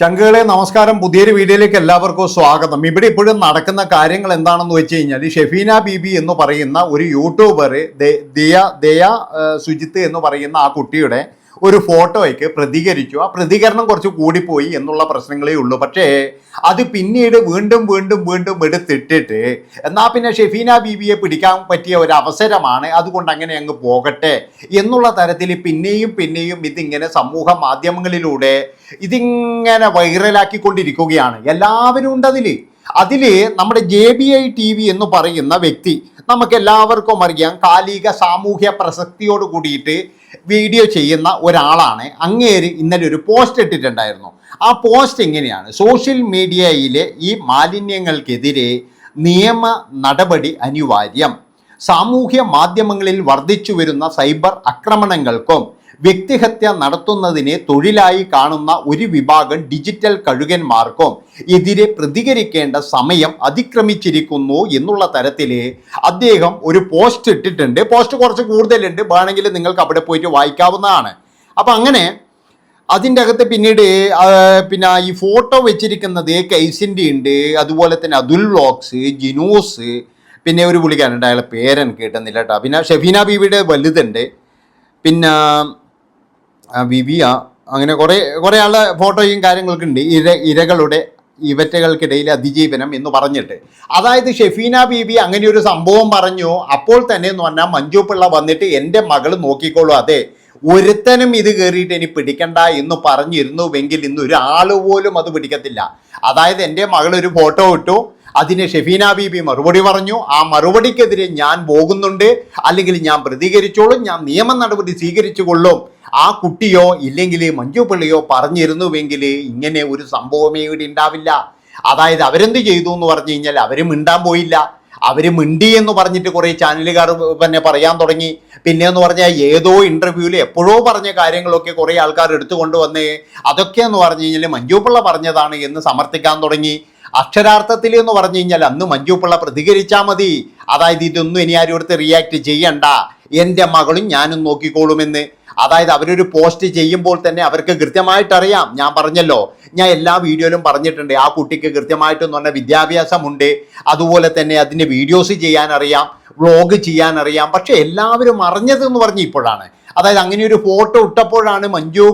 ചങ്കുകളെ നമസ്കാരം. പുതിയൊരു വീഡിയോയിലേക്ക് എല്ലാവർക്കും സ്വാഗതം. ഇവിടെ ഇപ്പോഴും നടക്കുന്ന കാര്യങ്ങൾ എന്താണെന്ന് വെച്ച് കഴിഞ്ഞാൽ ഷെഫീന ബീബി എന്ന് പറയുന്ന ഒരു യൂട്യൂബർ ദയ സുജിത്ത് എന്ന് പറയുന്ന ആ കുട്ടിയുടെ ഒരു ഫോട്ടോയ്ക്ക് പ്രതികരിച്ചു. ആ പ്രതികരണം കുറച്ച് കൂടിപ്പോയി എന്നുള്ള പ്രശ്നങ്ങളേ ഉള്ളൂ. പക്ഷേ അത് പിന്നീട് വീണ്ടും എടുത്തിട്ടിട്ട് എന്നാൽ പിന്നെ ഷെഫീന ബീബിയെ പിടിക്കാൻ പറ്റിയ ഒരു അവസരമാണ്, അതുകൊണ്ട് അങ്ങനെ അങ്ങ് പോകട്ടെ എന്നുള്ള തരത്തിൽ പിന്നെയും ഇതിങ്ങനെ സമൂഹ മാധ്യമങ്ങളിലൂടെ ഇതിങ്ങനെ വൈറലാക്കിക്കൊണ്ടിരിക്കുകയാണ്. എല്ലാവരും ഉണ്ട് അതിൽ നമ്മുടെ JBI TV എന്ന് പറയുന്ന വ്യക്തി നമുക്ക് എല്ലാവർക്കും അറിയാം, കാലിക സാമൂഹ്യ പ്രസക്തിയോട് കൂടിയിട്ട് വീഡിയോ ചെയ്യുന്ന ഒരാളാണ്. അങ്ങേര് ഇന്നലെ ഒരു പോസ്റ്റ് ഇട്ടിട്ടുണ്ടായിരുന്നു. ആ പോസ്റ്റ് എങ്ങനെയാണ്: സോഷ്യൽ മീഡിയയിലെ ഈ മാലിന്യങ്ങൾക്കെതിരെ നിയമ നടപടി അനിവാര്യം. സാമൂഹ്യ മാധ്യമങ്ങളിൽ വർദ്ധിച്ചു വരുന്ന സൈബർ ആക്രമണങ്ങൾക്കും വ്യക്തിഹത്യ നടത്തുന്നതിനെ തൊഴിലായി കാണുന്ന ഒരു വിഭാഗം ഡിജിറ്റൽ കഴുകന്മാർക്കും എതിരെ പ്രതികരിക്കേണ്ട സമയം അതിക്രമിച്ചിരിക്കുന്നു എന്നുള്ള തരത്തിൽ അദ്ദേഹം ഒരു പോസ്റ്റ് ഇട്ടിട്ടുണ്ട്. പോസ്റ്റ് കുറച്ച് കൂടുതലുണ്ട്, വേണമെങ്കിൽ നിങ്ങൾക്ക് അവിടെ പോയിട്ട് വായിക്കാവുന്നതാണ്. അപ്പം അങ്ങനെ അതിൻ്റെ അകത്ത് പിന്നീട് ഈ ഫോട്ടോ വെച്ചിരിക്കുന്നത് കൈസിൻ്റെ ഉണ്ട്, അതുപോലെ തന്നെ അതുൽ വ്ലോഗ്സ്, ജിനൂസ്, പിന്നെ ഒരു വിളിക്കാനുണ്ട്, അയാളെ പേരൻ കേട്ടുന്നില്ല കേട്ടോ. പിന്നെ ഷെഫീന ബീവിയുടെ വലുതുണ്ട്, പിന്നെ വിവിയ, അങ്ങനെ കുറേ ആളുടെ ഫോട്ടോയും കാര്യങ്ങളൊക്കെ ഉണ്ട്. ഇരകളുടെ ഇവറ്റകൾക്കിടയിൽ അതിജീവനം എന്ന് പറഞ്ഞിട്ട്, അതായത് ഷെഫീന ബീബി അങ്ങനെ ഒരു സംഭവം പറഞ്ഞു. അപ്പോൾ തന്നെ എന്ന് പറഞ്ഞാൽ മഞ്ജു പിള്ള വന്നിട്ട് എൻ്റെ മകൾ നോക്കിക്കോളൂ, അതെ ഒരുത്തനും ഇത് കയറിയിട്ട് ഇനി പിടിക്കണ്ട എന്ന് പറഞ്ഞിരുന്നുവെങ്കിൽ ഇന്ന് ഒരാൾ പോലും അത് പിടിക്കത്തില്ല. അതായത് എൻ്റെ മകൾ ഒരു ഫോട്ടോ ഇട്ടു, അതിന് ഷെഫീന ബീബി മറുപടി പറഞ്ഞു. ആ മറുപടിക്കെതിരെ ഞാൻ പോകുന്നുണ്ട്, അല്ലെങ്കിൽ ഞാൻ പ്രതികരിച്ചോളും, ഞാൻ നിയമ നടപടി സ്വീകരിച്ചു കൊള്ളും. ആ കുട്ടിയോ ഇല്ലെങ്കിൽ മഞ്ജു പിള്ളയോ പറഞ്ഞിരുന്നുവെങ്കിൽ ഇങ്ങനെ ഒരു സംഭവമേ ഇവിടെ ഉണ്ടാവില്ല. അതായത് അവരെന്ത് ചെയ്തു എന്ന് പറഞ്ഞു കഴിഞ്ഞാൽ അവർ മിണ്ടാൻ പോയില്ല. അവർ മിണ്ടി എന്ന് പറഞ്ഞിട്ട് കുറേ ചാനലുകാർ തന്നെ പറയാൻ തുടങ്ങി. പിന്നെ എന്ന് പറഞ്ഞാൽ ഏതോ ഇൻ്റർവ്യൂവിൽ എപ്പോഴോ പറഞ്ഞ കാര്യങ്ങളൊക്കെ കുറേ ആൾക്കാർ എടുത്തുകൊണ്ടുവന്ന് അതൊക്കെ എന്ന് പറഞ്ഞു കഴിഞ്ഞാൽ മഞ്ജു പിള്ള പറഞ്ഞതാണ് എന്ന് സമർത്ഥിക്കാൻ തുടങ്ങി. അക്ഷരാർത്ഥത്തിൽ എന്ന് പറഞ്ഞു കഴിഞ്ഞാൽ അന്ന് മഞ്ജു പിള്ള പ്രതികരിച്ചാൽ മതി. അതായത് ഇതൊന്നും ഇനി ആരും എടുത്ത് റിയാക്ട് ചെയ്യണ്ട, എൻ്റെ മകളും ഞാനും നോക്കിക്കോളുമെന്ന്. അതായത് അവരൊരു പോസ്റ്റ് ചെയ്യുമ്പോൾ തന്നെ അവർക്ക് കൃത്യമായിട്ടറിയാം. ഞാൻ പറഞ്ഞല്ലോ, ഞാൻ എല്ലാ വീഡിയോയിലും പറഞ്ഞിട്ടുണ്ട്, ആ കുട്ടിക്ക് കൃത്യമായിട്ടെന്ന് പറഞ്ഞാൽ വിദ്യാഭ്യാസമുണ്ട്, അതുപോലെ തന്നെ അതിൻ്റെ വീഡിയോസ് ചെയ്യാനറിയാം, വ്ളോഗ് ചെയ്യാനറിയാം. പക്ഷെ എല്ലാവരും അറിഞ്ഞതെന്ന് പറഞ്ഞ് ഇപ്പോഴാണ്, അതായത് അങ്ങനെ ഒരു ഫോട്ടോ ഇട്ടപ്പോഴാണ് മഞ്ജു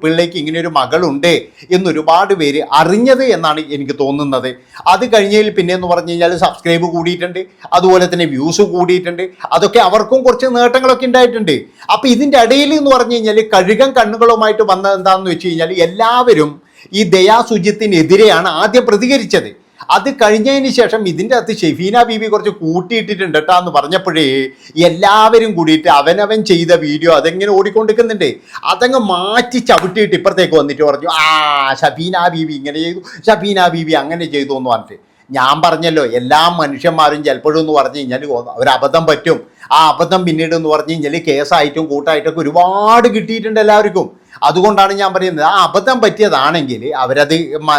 പിള്ളയ്ക്ക് ഇങ്ങനെ ഒരു മകളുണ്ട് എന്നൊരുപാട് പേര് അറിഞ്ഞത് എന്നാണ് എനിക്ക് തോന്നുന്നത്. അത് കഴിഞ്ഞതിൽ പിന്നെ എന്ന് പറഞ്ഞു കഴിഞ്ഞാൽ സബ്സ്ക്രൈബ് കൂടിയിട്ടുണ്ട്, അതുപോലെ തന്നെ വ്യൂസ് കൂടിയിട്ടുണ്ട്, അതൊക്കെ അവർക്കും കുറച്ച് നേട്ടങ്ങളൊക്കെ ഉണ്ടായിട്ടുണ്ട്. അപ്പം ഇതിൻ്റെ ഇടയിൽ എന്ന് പറഞ്ഞു കഴിഞ്ഞാൽ കഴുകൻ കണ്ണുകളുമായിട്ട് വന്നത് എന്താണെന്ന് വെച്ച് കഴിഞ്ഞാൽ എല്ലാവരും ഈ ദയാ സുജിത്തിനെതിരെയാണ് ആദ്യം പ്രതികരിച്ചത്. അത് കഴിഞ്ഞതിന് ശേഷം ഇതിൻ്റെ അകത്ത് ഷെഫീന ബീബി കുറച്ച് കൂട്ടിയിട്ടിട്ടുണ്ട് കേട്ടോ എന്ന് പറഞ്ഞപ്പോഴേ എല്ലാവരും കൂടിയിട്ട് അവനവൻ ചെയ്ത വീഡിയോ അതെങ്ങനെ ഓടിക്കൊണ്ടിരിക്കുന്നുണ്ട്, അതങ്ങ് മാറ്റി ചവിട്ടിയിട്ട് ഇപ്പുറത്തേക്ക് വന്നിട്ട് പറഞ്ഞു, ഷഫീന ബീബി ഇങ്ങനെ ചെയ്തു, ഷഫീന ബീബി അങ്ങനെ ചെയ്തു എന്ന് പറഞ്ഞിട്ട്. ഞാൻ പറഞ്ഞല്ലോ, എല്ലാ മനുഷ്യന്മാരും ചിലപ്പോഴും എന്ന് പറഞ്ഞു കഴിഞ്ഞാൽ ഒരു അബദ്ധം പറ്റും. ആ അബദ്ധം പിന്നീട് എന്ന് പറഞ്ഞു കഴിഞ്ഞാൽ കേസായിട്ടും കൂട്ടായിട്ടൊക്കെ ഒരുപാട് കിട്ടിയിട്ടുണ്ട് എല്ലാവർക്കും. അതുകൊണ്ടാണ് ഞാൻ പറയുന്നത്, ആ അബദ്ധം പറ്റിയതാണെങ്കിൽ അവരത്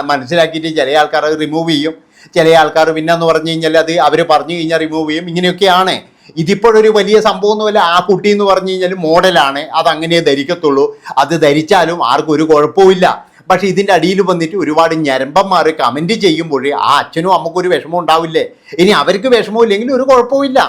മനസ്സിലാക്കിയിട്ട് ചില ആൾക്കാർ അത് റിമൂവ് ചെയ്യും, ചില ആൾക്കാർ പിന്നെ എന്ന് പറഞ്ഞു കഴിഞ്ഞാൽ അത് അവർ പറഞ്ഞു കഴിഞ്ഞാൽ റിമൂവ് ചെയ്യും. ഇങ്ങനെയൊക്കെയാണ്. ഇതിപ്പോഴൊരു വലിയ സംഭവമൊന്നുമല്ല. ആ കുട്ടി എന്ന് പറഞ്ഞു കഴിഞ്ഞാൽ മോഡലാണ്, അതങ്ങനെ ധരിക്കത്തുള്ളൂ. അത് ധരിച്ചാലും ആർക്കും ഒരു കുഴപ്പമില്ല. പക്ഷെ ഇതിൻ്റെ അടിയിൽ വന്നിട്ട് ഒരുപാട് ഞരമ്പന്മാർ കമൻറ്റ് ചെയ്യുമ്പോൾ ആ അച്ഛനും അമ്മക്കൊരു വിഷമം ഉണ്ടാവില്ലേ? ഇനി അവർക്ക് വിഷമമില്ലെങ്കിൽ ഒരു കുഴപ്പമില്ല.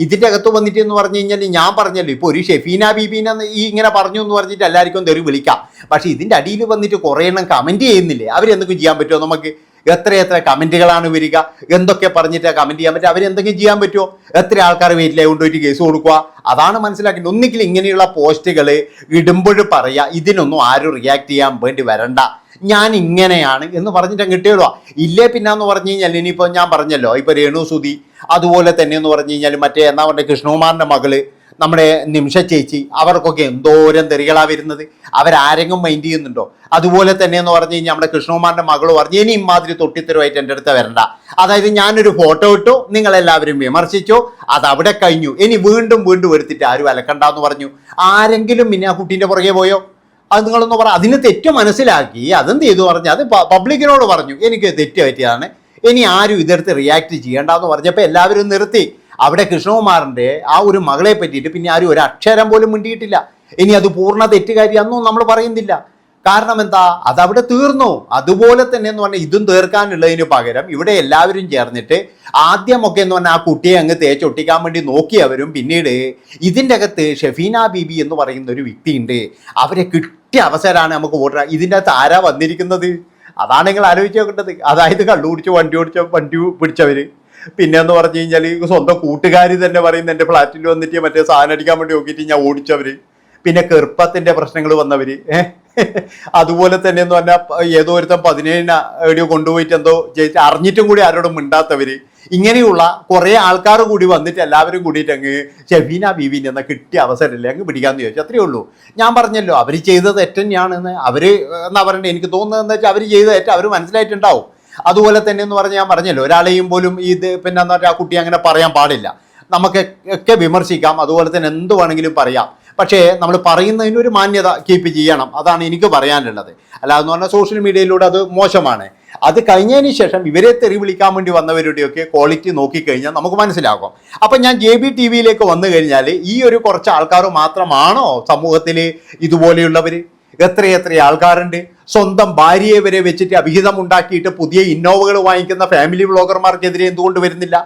ഇതിൻ്റെ അകത്ത് വന്നിട്ട് എന്ന് പറഞ്ഞു കഴിഞ്ഞാൽ ഞാൻ പറഞ്ഞല്ലോ, ഇപ്പോൾ ഒരു ഷെഫീന ബീബീനെ ഇങ്ങനെ പറഞ്ഞു എന്ന് പറഞ്ഞിട്ട് എല്ലാവർക്കും തെറി വിളിക്കാം. പക്ഷേ ഇതിൻ്റെ അടിയിൽ വന്നിട്ട് കുറേ എണ്ണം കമൻറ്റ് ചെയ്യുന്നില്ലേ? അവരെന്തെങ്കിലും ചെയ്യാൻ പറ്റുമോ? നമുക്ക് എത്ര കമൻറ്റുകളാണ് വരിക, എന്തൊക്കെ പറഞ്ഞിട്ട് കമൻറ്റ് ചെയ്യാൻ പറ്റുക? അവരെന്തെങ്കിലും ചെയ്യാൻ പറ്റുമോ? എത്ര ആൾക്കാർ വീട്ടിലെ കൊണ്ടുപോയിട്ട് കേസ് കൊടുക്കുക? അതാണ് മനസ്സിലാക്കേണ്ടത്. ഒന്നുകിൽ ഇങ്ങനെയുള്ള പോസ്റ്റുകൾ ഇടുമ്പോൾ പറയുക, ഇതിനൊന്നും ആരും റിയാക്ട് ചെയ്യാൻ വേണ്ടി വരണ്ട, ഞാൻ ഇങ്ങനെയാണ് എന്ന് പറഞ്ഞിട്ട് കിട്ടിയല്ലോ. ഇല്ലേ പിന്നെന്ന് പറഞ്ഞു കഴിഞ്ഞാൽ ഇനിയിപ്പോൾ ഞാൻ പറഞ്ഞല്ലോ, ഇപ്പോൾ രേണു സുധി, അതുപോലെ തന്നെ എന്ന് പറഞ്ഞു കഴിഞ്ഞാൽ മറ്റേ എന്താ പറയുക കൃഷ്ണകുമാറിൻ്റെ മകള്, നമ്മുടെ നിമിഷ ചേച്ചി, അവർക്കൊക്കെ എന്തോരം തെറികളാണ് വരുന്നത്. അവരാരെങ്കിലും മൈൻഡ് ചെയ്യുന്നുണ്ടോ? അതുപോലെ തന്നെ എന്ന് പറഞ്ഞു കഴിഞ്ഞാൽ നമ്മുടെ കൃഷ്ണകുമാറിൻ്റെ മകൾ പറഞ്ഞു, ഇനി ഇമാതിരി തൊട്ടിത്തരമായിട്ട് എൻ്റെ അടുത്ത് വരണ്ട. അതായത് ഞാനൊരു ഫോട്ടോ ഇട്ടു, നിങ്ങളെല്ലാവരും വിമർശിച്ചു, അത് അവിടെ കഴിഞ്ഞു, ഇനി വീണ്ടും എടുത്തിട്ട് ആരും അലക്കണ്ടെന്ന് പറഞ്ഞു. ആരെങ്കിലും പിന്നെ ആ കുട്ടീൻ്റെ പുറകെ പോയോ? അത് നിങ്ങളൊന്ന് പറ. അതിന് തെറ്റ് മനസ്സിലാക്കി അതെന്ത് ചെയ്തു പറഞ്ഞാൽ അത് പബ്ലിക്കിനോട് പറഞ്ഞു, എനിക്ക് തെറ്റ് പറ്റിയതാണ്, ഇനി ആരും ഇതെടുത്ത് റിയാക്ട് ചെയ്യേണ്ടെന്ന് പറഞ്ഞപ്പോൾ എല്ലാവരും നിർത്തി. അവിടെ കൃഷ്ണകുമാറിൻ്റെ ആ ഒരു മകളെ പറ്റിയിട്ട് പിന്നെ ആരും ഒരു അക്ഷരം പോലും മിണ്ടിയിട്ടില്ല. ഇനി അത് പൂർണ്ണ തെറ്റുകാരി അന്നും നമ്മൾ പറയുന്നില്ല. കാരണം എന്താ, അതവിടെ തീർന്നു. അതുപോലെ തന്നെ എന്ന് പറഞ്ഞാൽ ഇതും തീർക്കാനുള്ളതിന് പകരം ഇവിടെ എല്ലാവരും ചേർന്നിട്ട് ആദ്യമൊക്കെ എന്ന് പറഞ്ഞാൽ ആ കുട്ടിയെ അങ്ങ് തേച്ചൊട്ടിക്കാൻ വേണ്ടി നോക്കിയവരും പിന്നീട് ഇതിൻ്റെ അകത്ത് ഷെഫീന ബീബി എന്ന് പറയുന്ന ഒരു വ്യക്തിയുണ്ട്, അവരെ കിട്ടിയ അവസരമാണ് നമുക്ക് വോട്ട്. ഇതിൻ്റെ അകത്ത് ആരാ വന്നിരിക്കുന്നത്? അതാണ് നിങ്ങൾ ആലോചിച്ച് നോക്കേണ്ടത്. അതായത് കള്ളു കുടിച്ച് വണ്ടി പിടിച്ചവർ, പിന്നെ എന്ന് പറഞ്ഞു കഴിഞ്ഞാൽ സ്വന്തം കൂട്ടുകാർ തന്നെ പറയുന്ന എൻ്റെ ഫ്ലാറ്റിൽ വന്നിട്ട് മറ്റേ സാധനം അടിക്കാൻ വേണ്ടി നോക്കിയിട്ട് ഞാൻ ഓടിച്ചവർ, പിന്നെ കെറുപ്പത്തിൻ്റെ പ്രശ്നങ്ങൾ വന്നവർ, അതുപോലെ തന്നെ എന്ന് പറഞ്ഞാൽ ഏതോ ഒരുത്തം 17 എവിടെയോ കൊണ്ടുപോയിട്ട് എന്തോ ജയിച്ച് അറിഞ്ഞിട്ടും കൂടി ആരോടും മിണ്ടാത്തവർ, ഇങ്ങനെയുള്ള കുറേ ആൾക്കാർ കൂടി വന്നിട്ട് എല്ലാവരും കൂടിയിട്ട് അങ്ങ് ഷെഫീന ബീബീൻ്റെ എന്നാൽ കിട്ടിയ അവസരമില്ലേ അങ്ങ് പിടിക്കാമെന്ന് ചോദിച്ചു. അത്രയേ ഉള്ളൂ. ഞാൻ പറഞ്ഞല്ലോ അവർ ചെയ്തത് തെറ്റന്നെയാണെന്ന്. അവർ എന്നാ പറയണ്ടേ, എനിക്ക് തോന്നുന്നത് എന്താ വെച്ചാൽ അവർ ചെയ്ത തെറ്റ് അവർ മനസ്സിലായിട്ടുണ്ടാവും. അതുപോലെ തന്നെ എന്ന് പറഞ്ഞാൽ ഞാൻ പറഞ്ഞല്ലോ, ഒരാളെയും പോലും ഇത് പിന്നെ എന്താ പറയുക, ആ കുട്ടി അങ്ങനെ പറയാൻ പാടില്ല. നമുക്കൊക്കെ വിമർശിക്കാം, അതുപോലെ തന്നെ എന്ത് വേണമെങ്കിലും പറയാം. പക്ഷേ നമ്മൾ പറയുന്നതിനൊരു മാന്യത കീപ്പ് ചെയ്യണം. അതാണ് എനിക്ക് പറയാനുള്ളത്. അല്ലാതെന്ന് പറഞ്ഞാൽ സോഷ്യൽ മീഡിയയിലൂടെ അത് മോശമാണ്. അത് കഴിഞ്ഞതിന് ശേഷം ഇവരെ തെറി വിളിക്കാൻ വേണ്ടി വന്നവരുടെയൊക്കെ ക്വാളിറ്റി നോക്കിക്കഴിഞ്ഞാൽ നമുക്ക് മനസ്സിലാകും. അപ്പം ഞാൻ JBTVയിലേക്ക് വന്നു കഴിഞ്ഞാൽ ഈ ഒരു കുറച്ച് ആൾക്കാർ മാത്രമാണോ സമൂഹത്തിൽ ഇതുപോലെയുള്ളവർ? എത്രയെത്ര ആൾക്കാരുണ്ട്. സ്വന്തം ഭാര്യയെ വരെ വെച്ചിട്ട് അഭിഹിതം ഉണ്ടാക്കിയിട്ട് പുതിയ ഇന്നോവകൾ വാങ്ങിക്കുന്ന ഫാമിലി വ്ളോഗർമാർക്കെതിരെ എന്തുകൊണ്ട് വരുന്നില്ല?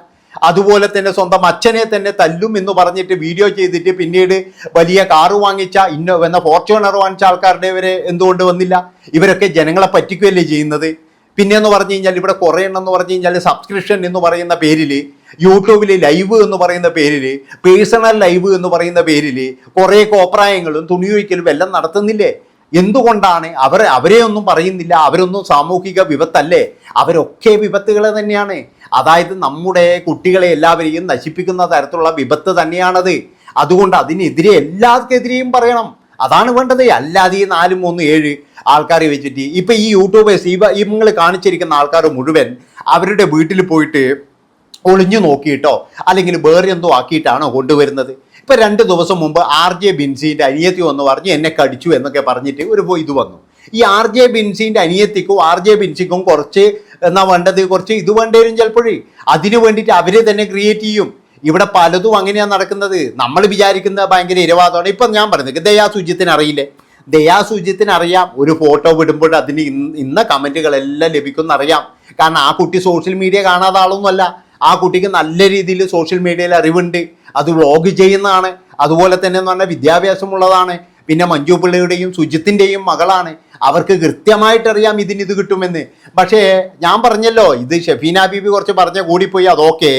അതുപോലെ തന്നെ സ്വന്തം അച്ഛനെ തന്നെ തല്ലും എന്ന് പറഞ്ഞിട്ട് വീഡിയോ ചെയ്തിട്ട് പിന്നീട് വലിയ കാറ് വാങ്ങിച്ച ഫോർച്യൂണർ വാങ്ങിച്ച ആൾക്കാരുടെ വരെ എന്തുകൊണ്ട് വന്നില്ല? ഇവരൊക്കെ ജനങ്ങളെ പറ്റിക്കുകയല്ലേ ചെയ്യുന്നത്. പിന്നെ എന്ന് പറഞ്ഞു കഴിഞ്ഞാൽ ഇവിടെ കുറേ എണ്ണം എന്ന് പറഞ്ഞു കഴിഞ്ഞാൽ സബ്സ്ക്രിപ്ഷൻ എന്ന് പറയുന്ന പേരിൽ, യൂട്യൂബിൽ ലൈവ് എന്ന് പറയുന്ന പേരിൽ, പേഴ്സണൽ ലൈവ് എന്ന് പറയുന്ന പേരിൽ കുറേ കോപ്രായങ്ങളും തുണിയൊഴിക്കലും എല്ലാം നടത്തുന്നില്ലേ? എന്തുകൊണ്ടാണ്? അവരെ ഒന്നും പറയുന്നില്ല. അവരൊന്നും സാമൂഹിക വിപത്തല്ലേ? അവരൊക്കെ വിപത്തുകൾ തന്നെയാണ്. അതായത് നമ്മുടെ കുട്ടികളെ എല്ലാവരെയും നശിപ്പിക്കുന്ന തരത്തിലുള്ള വിപത്ത് തന്നെയാണത്. അതുകൊണ്ട് അതിനെതിരെ എല്ലാവർക്കെതിരെയും പറയണം. അതാണ് വേണ്ടത്. അല്ലാതെ ഈ 4, 3, 7 ആൾക്കാരെ വെച്ചിട്ട് ഇപ്പം ഈ യൂട്യൂബേഴ്സ് ഈ നിങ്ങൾ കാണിച്ചിരിക്കുന്ന ആൾക്കാർ മുഴുവൻ അവരുടെ വീട്ടിൽ പോയിട്ട് ഒളിഞ്ഞു നോക്കിയിട്ടോ അല്ലെങ്കിൽ വേറെ എന്തോ ആക്കിയിട്ടാണോ കൊണ്ടുവരുന്നത്? ഇപ്പം 2 ദിവസം മുമ്പ് RJ ബിൻസിൻ്റെ അനിയത്തി വന്ന് പറഞ്ഞ് എന്നെ കടിച്ചു എന്നൊക്കെ പറഞ്ഞിട്ട് ഒരു ഇത് വന്നു. ഈ RJ ബിൻസിൻ്റെ അനിയത്തിക്കും RJ ബിൻസിക്കും കുറച്ച് എന്നാ വേണ്ടത്, കുറച്ച് ഇത് വേണ്ടവരും ചിലപ്പോഴേ അതിന് വേണ്ടിയിട്ട് അവർ തന്നെ ക്രിയേറ്റ് ചെയ്യും. ഇവിടെ പലതും അങ്ങനെയാണ് നടക്കുന്നത്. നമ്മൾ വിചാരിക്കുന്ന ഭയങ്കര ഇരവാദമാണ്. ഇപ്പം ഞാൻ പറയുന്നത് ദയാ സുജിത്തിന് അറിയില്ലേ? ദയാ സുജിത്തിന് അറിയാം, ഒരു ഫോട്ടോ വിടുമ്പോൾ അതിന് ഇന്ന കമൻറ്റുകളെല്ലാം ലഭിക്കുമെന്ന് അറിയാം. കാരണം ആ കുട്ടി സോഷ്യൽ മീഡിയ കാണാത്ത ആളൊന്നുമല്ല. ആ കുട്ടിക്ക് നല്ല രീതിയിൽ സോഷ്യൽ മീഡിയയിൽ അറിവുണ്ട്. അത് വ്ളോഗ് ചെയ്യുന്നതാണ്. അതുപോലെ തന്നെ എന്ന് പറഞ്ഞാൽ വിദ്യാഭ്യാസമുള്ളതാണ്. പിന്നെ മഞ്ജു പിള്ളയുടെയും സുജിത്തിൻ്റെയും മകളാണ്. അവർക്ക് കൃത്യമായിട്ടറിയാം ഇത് കിട്ടുമെന്ന്. പക്ഷേ ഞാൻ പറഞ്ഞല്ലോ, ഇത് ഷെഫീന ബീബി കുറച്ച് പറഞ്ഞ കൂടിപ്പോയി, അതൊക്കെ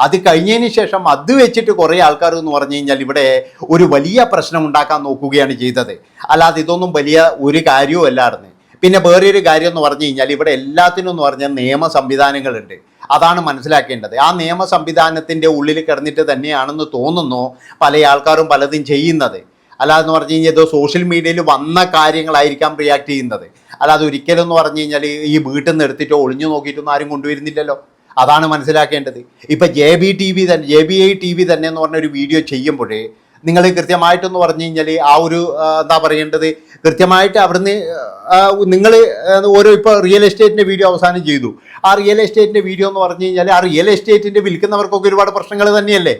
അത് കഴിഞ്ഞതിന് ശേഷം അത് വെച്ചിട്ട് കുറേ ആൾക്കാർ എന്ന് പറഞ്ഞു കഴിഞ്ഞാൽ ഇവിടെ ഒരു വലിയ പ്രശ്നം ഉണ്ടാക്കാൻ നോക്കുകയാണ് ചെയ്തത്. അല്ലാതെ ഇതൊന്നും വലിയ ഒരു കാര്യവും അല്ലായിരുന്നു. പിന്നെ വേറെ ഒരു കാര്യം എന്ന് പറഞ്ഞു കഴിഞ്ഞാൽ ഇവിടെ എല്ലാത്തിനും എന്ന് പറഞ്ഞാൽ നിയമ സംവിധാനങ്ങളുണ്ട്. അതാണ് മനസ്സിലാക്കേണ്ടത്. ആ നിയമ സംവിധാനത്തിൻ്റെ ഉള്ളിൽ കിടന്നിട്ട് തന്നെയാണെന്ന് തോന്നുന്നു പല ആൾക്കാരും പലതും ചെയ്യുന്നത്. അല്ലാതെന്ന് പറഞ്ഞു കഴിഞ്ഞാൽ ഇത് സോഷ്യൽ മീഡിയയിൽ വന്ന കാര്യങ്ങളായിരിക്കാം റിയാക്ട് ചെയ്യുന്നത്. അല്ലാതെ ഒരിക്കലും എന്ന് പറഞ്ഞു കഴിഞ്ഞാൽ ഈ വീട്ടിൽ നിന്ന് എടുത്തിട്ടോ ഒളിഞ്ഞു നോക്കിയിട്ടൊന്നും ആരും കൊണ്ടുവരുന്നില്ലല്ലോ. അതാണ് മനസ്സിലാക്കേണ്ടത്. ഇപ്പം JBI TV തന്നെ എന്ന് പറഞ്ഞ ഒരു വീഡിയോ ചെയ്യുമ്പോഴേ നിങ്ങൾ കൃത്യമായിട്ടെന്ന് പറഞ്ഞു കഴിഞ്ഞാൽ ആ ഒരു എന്താ പറയേണ്ടത്, കൃത്യമായിട്ട് അവിടുന്ന് നിങ്ങൾ ഓരോ ഇപ്പോൾ റിയൽ എസ്റ്റേറ്റിൻ്റെ വീഡിയോ അവസാനം ചെയ്തു. ആ റിയൽ എസ്റ്റേറ്റിൻ്റെ വീഡിയോ എന്ന് പറഞ്ഞു കഴിഞ്ഞാൽ ആ റിയൽ എസ്റ്റേറ്റിൻ്റെ വിൽക്കുന്നവർക്കൊക്കെ ഒരുപാട് പ്രശ്നങ്ങൾ തന്നെയല്ലേ?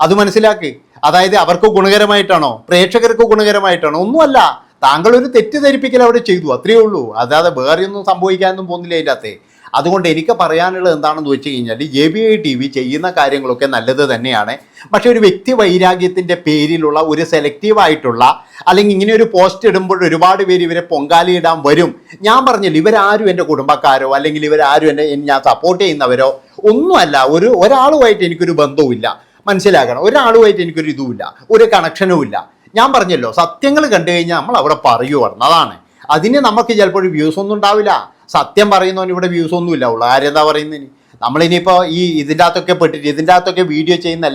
അത് മനസ്സിലാക്കി. അതായത് അവർക്ക് ഗുണകരമായിട്ടാണോ, പ്രേക്ഷകർക്ക് ഗുണകരമായിട്ടാണോ? ഒന്നുമല്ല. താങ്കൾ ഒരു തെറ്റിദ്ധരിപ്പിക്കൽ അവിടെ ചെയ്തു, അത്രയേ ഉള്ളൂ. അതായത് വേറെ ഒന്നും സംഭവിക്കാനൊന്നും പോകുന്നില്ല അതിൻ്റെ അകത്ത്. അതുകൊണ്ട് എനിക്ക് പറയാനുള്ളത് എന്താണെന്ന് വെച്ച് കഴിഞ്ഞാൽ JBI TV ചെയ്യുന്ന കാര്യങ്ങളൊക്കെ നല്ലത് തന്നെയാണ്. പക്ഷെ ഒരു വ്യക്തി വൈരാഗ്യത്തിൻ്റെ പേരിലുള്ള ഒരു സെലക്റ്റീവായിട്ടുള്ള അല്ലെങ്കിൽ ഇങ്ങനെ ഒരു പോസ്റ്റ് ഇടുമ്പോൾ ഒരുപാട് പേര് ഇവരെ പൊങ്കാലിയിടാൻ വരും. ഞാൻ പറഞ്ഞില്ല, ഇവരാരും എൻ്റെ കുടുംബക്കാരോ അല്ലെങ്കിൽ ഇവരാരും ഞാൻ സപ്പോർട്ട് ചെയ്യുന്നവരോ ഒന്നുമല്ല. ഒരാളുമായിട്ട് എനിക്കൊരു ബന്ധവുമില്ല. മനസ്സിലാക്കണം. ഒരാളുമായിട്ട് എനിക്കൊരു ഇതുമില്ല, ഒരു കണക്ഷനും ഇല്ല. ഞാൻ പറഞ്ഞല്ലോ, സത്യങ്ങൾ കണ്ടു കഴിഞ്ഞാൽ നമ്മൾ അവിടെ പറയുവാണ്. അതാണ്. അതിന് നമുക്ക് ചിലപ്പോൾ വ്യൂസ് ഒന്നും ഉണ്ടാവില്ല. സത്യം പറയുന്നവന് ഇവിടെ വ്യൂസ് ഒന്നുമില്ല. ഉള്ള കാര്യം എന്താ പറയുന്നതിന്? നമ്മളിനിയിപ്പോൾ ഇതിൻ്റെ അകത്തൊക്കെ പെട്ടിട്ട് ഇതിൻ്റെ അകത്തൊക്കെ വീഡിയോ ചെയ്യുന്ന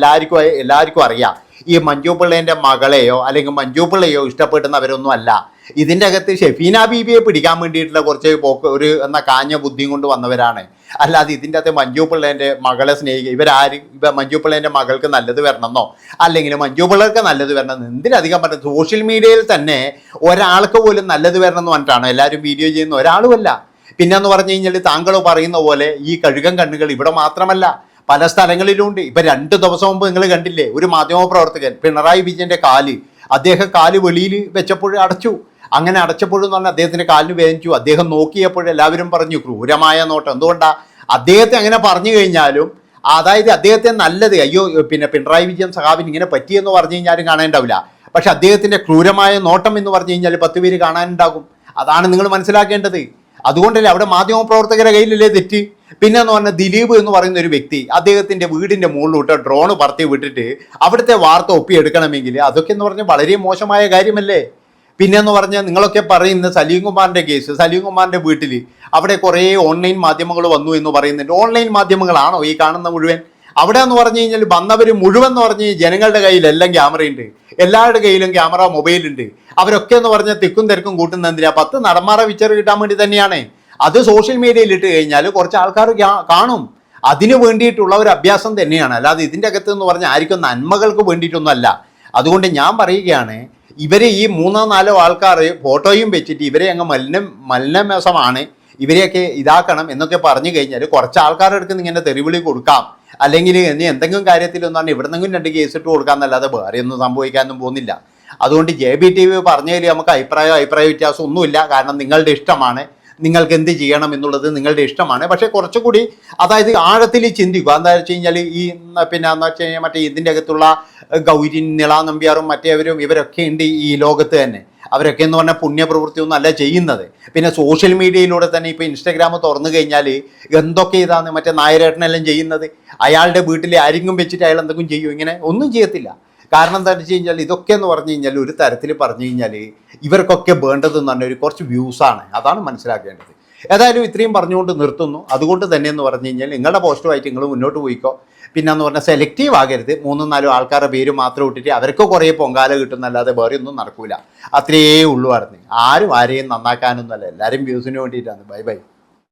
എല്ലാവർക്കും അറിയാം, ഈ മഞ്ജു പിള്ളേൻ്റെ മകളെയോ അല്ലെങ്കിൽ മഞ്ജു പിള്ളയോ ഇഷ്ടപ്പെടുന്നവരൊന്നും അല്ല. ഇതിൻ്റെ അകത്ത് ഷെഫീന ബീബിയെ പിടിക്കാൻ വേണ്ടിയിട്ടുള്ള കുറച്ച് എന്ന കാഞ്ഞ ബുദ്ധിയും കൊണ്ട് വന്നവരാണ്. അല്ലാതെ ഇതിൻ്റെ അകത്ത് മഞ്ജു പിള്ളേൻ്റെ മകളെ ഇപ്പം മഞ്ജു പിള്ളേൻ്റെ മകൾക്ക് നല്ലത് വരണമെന്നോ അല്ലെങ്കിൽ മഞ്ജു പിള്ളേർക്ക് നല്ലത് വരണമെന്നോ എന്തിനധികം പറഞ്ഞത്? സോഷ്യൽ മീഡിയയിൽ തന്നെ ഒരാൾക്ക് പോലും നല്ലത് വരണമെന്ന് പറഞ്ഞിട്ടാണോ എല്ലാവരും വീഡിയോ ചെയ്യുന്ന? ഒരാളുമല്ല. പിന്നെന്ന് പറഞ്ഞു കഴിഞ്ഞാൽ താങ്കൾ പറയുന്ന പോലെ ഈ കഴുകൻ കണ്ണുകൾ ഇവിടെ മാത്രമല്ല പല സ്ഥലങ്ങളിലുണ്ട്. ഇപ്പം 2 ദിവസം മുമ്പ് നിങ്ങൾ കണ്ടില്ലേ, ഒരു മാധ്യമപ്രവർത്തകൻ പിണറായി വിജയൻ്റെ അദ്ദേഹം കാല് വെളിയിൽ വെച്ചപ്പോൾ അടച്ചു. അങ്ങനെ അടച്ചപ്പോഴെന്ന് പറഞ്ഞാൽ അദ്ദേഹത്തിൻ്റെ കാലിന് വേദനിച്ചു. അദ്ദേഹം നോക്കിയപ്പോൾ എല്ലാവരും പറഞ്ഞു ക്രൂരമായ നോട്ടം. എന്തുകൊണ്ടാണ് അദ്ദേഹത്തെ അങ്ങനെ പറഞ്ഞു കഴിഞ്ഞാലും, അതായത് അദ്ദേഹത്തെ നല്ലത് അയ്യോ പിന്നെ പിണറായി വിജയൻ സഖാവിന് ഇങ്ങനെ പറ്റിയെന്ന് പറഞ്ഞു കഴിഞ്ഞാലും കാണാനുണ്ടാവില്ല. പക്ഷെ അദ്ദേഹത്തിൻ്റെ ക്രൂരമായ നോട്ടം എന്ന് പറഞ്ഞു കഴിഞ്ഞാൽ 10 പേര് കാണാനുണ്ടാകും. അതാണ് നിങ്ങൾ മനസ്സിലാക്കേണ്ടത്. അതുകൊണ്ടല്ലേ അവിടെ മാധ്യമപ്രവർത്തകരുടെ കയ്യിലല്ലേ തെറ്റ്. പിന്നെ എന്ന് പറഞ്ഞാൽ ദിലീപ് എന്ന് പറയുന്ന ഒരു വ്യക്തി അദ്ദേഹത്തിൻ്റെ വീടിൻ്റെ മുകളിലോട്ട് ഡ്രോണ് പറത്തി വിട്ടിട്ട് അവിടുത്തെ വാർത്ത ഒപ്പിയെടുക്കണമെങ്കിൽ അതൊക്കെ എന്ന് പറഞ്ഞാൽ വളരെ മോശമായ കാര്യമല്ലേ. പിന്നെന്ന് പറഞ്ഞാൽ നിങ്ങളൊക്കെ പറയുന്ന സലീം കുമാറിൻ്റെ കേസ്, സലീം കുമാറിൻ്റെ വീട്ടിൽ അവിടെ കുറേ ഓൺലൈൻ മാധ്യമങ്ങൾ വന്നു എന്ന് പറയുന്നുണ്ട്. ഓൺലൈൻ മാധ്യമങ്ങളാണോ ഈ കാണുന്ന മുഴുവൻ? അവിടെ എന്ന് പറഞ്ഞു കഴിഞ്ഞാൽ വന്നവർ മുഴുവൻ എന്ന് പറഞ്ഞ് ജനങ്ങളുടെ കയ്യിൽ എല്ലാം ക്യാമറയുണ്ട്, എല്ലാവരുടെ കയ്യിലും ക്യാമറ മൊബൈലുണ്ട്. അവരൊക്കെ എന്ന് പറഞ്ഞാൽ തിക്കും തിരക്കും കൂട്ടുന്ന എന്തിനാ? 10 നടന്മാരെ പിക്ചർ കിട്ടാൻ വേണ്ടി തന്നെയാണ്. അത് സോഷ്യൽ മീഡിയയിൽ ഇട്ട് കഴിഞ്ഞാൽ കുറച്ച് ആൾക്കാർ കാണും. അതിന് വേണ്ടിയിട്ടുള്ള ഒരു അഭ്യാസം തന്നെയാണ്. അല്ലാതെ ഇതിൻ്റെ അകത്ത് എന്ന് പറഞ്ഞാൽ ആർക്കും നന്മകൾക്ക് വേണ്ടിയിട്ടൊന്നും അല്ല. അതുകൊണ്ട് ഞാൻ പറയുകയാണ്, ഇവരെ ഈ 3-4 ആൾക്കാർ ഫോട്ടോയും വെച്ചിട്ട് ഇവരെ അങ്ങ് മലിനമേസമാണ്, ഇവരെയൊക്കെ ഇതാക്കണം എന്നൊക്കെ പറഞ്ഞു കഴിഞ്ഞാൽ കുറച്ച് ആൾക്കാരുടെ അടുത്ത് ഇങ്ങനെ തെറിവിളി കൊടുക്കാം. അല്ലെങ്കിൽ ഇനി എന്തെങ്കിലും കാര്യത്തിലൊന്നാണ് ഇവിടെന്നെങ്കിലും 2 കേസിട്ട് കൊടുക്കാമെന്നല്ലാതെ വേറെ ഒന്നും സംഭവിക്കാനൊന്നും പോകുന്നില്ല. അതുകൊണ്ട് JBTV പറഞ്ഞതിൽ നമുക്ക് അഭിപ്രായ വ്യത്യാസം ഒന്നുമില്ല. കാരണം നിങ്ങളുടെ ഇഷ്ടമാണ്, നിങ്ങൾക്ക് എന്ത് ചെയ്യണം എന്നുള്ളത് നിങ്ങളുടെ ഇഷ്ടമാണ്. പക്ഷേ കുറച്ചുകൂടി അതായത് ആഴത്തിൽ ചിന്തിക്കുക. എന്താ വെച്ച് കഴിഞ്ഞാൽ ഈ പിന്നെ എന്താ വെച്ച് കഴിഞ്ഞാൽ മറ്റേ ഇതിൻ്റെ അകത്തുള്ള ഗൗരി നിള നമ്പ്യാറും മറ്റേവരും ഇവരൊക്കെ ഉണ്ട് ഈ ലോകത്ത് തന്നെ. അവരൊക്കെ എന്ന് പറഞ്ഞാൽ പുണ്യപ്രവൃത്തിയൊന്നും അല്ല ചെയ്യുന്നത്. പിന്നെ സോഷ്യൽ മീഡിയയിലൂടെ തന്നെ ഇപ്പോൾ ഇൻസ്റ്റാഗ്രാം തുറന്നു കഴിഞ്ഞാൽ എന്തൊക്കെ ഇതാണ് മറ്റേ നായരേട്ടനെല്ലാം ചെയ്യുന്നത്. അയാളുടെ വീട്ടിൽ ആരെങ്കിലും വെച്ചിട്ട് അയാൾ എന്തെങ്കിലും ചെയ്യും? ഇങ്ങനെ ഒന്നും ചെയ്യത്തില്ല. കാരണം എന്താ വെച്ച് കഴിഞ്ഞാൽ ഇതൊക്കെ എന്ന് പറഞ്ഞു കഴിഞ്ഞാൽ ഒരു തരത്തിൽ പറഞ്ഞു കഴിഞ്ഞാൽ ഇവർക്കൊക്കെ വേണ്ടതെന്ന് പറഞ്ഞാൽ ഒരു കുറച്ച് വ്യൂസാണ്. അതാണ് മനസ്സിലാക്കേണ്ടത്. ഏതായാലും ഇത്രയും പറഞ്ഞുകൊണ്ട് നിർത്തുന്നു. അതുകൊണ്ട് തന്നെ എന്ന് പറഞ്ഞു കഴിഞ്ഞാൽ നിങ്ങളുടെ പോസ്റ്റുമായിട്ട് നിങ്ങൾ മുന്നോട്ട് പോയിക്കോ. പിന്നെ എന്ന് പറഞ്ഞാൽ സെലക്റ്റീവ് ആകരുത്. 3-4 ആൾക്കാരുടെ പേര് മാത്രം ഇട്ടിട്ട് അവർക്ക് കുറേ പൊങ്കാല കിട്ടുന്നല്ലാതെ വേറെ ഒന്നും നടക്കൂല. അത്രയേ ഉള്ളൂ. ആരും ആരെയും നന്നാക്കാനൊന്നുമല്ല, എല്ലാവരും വ്യൂസിന് വേണ്ടിയിട്ടാണ്. Bye bye.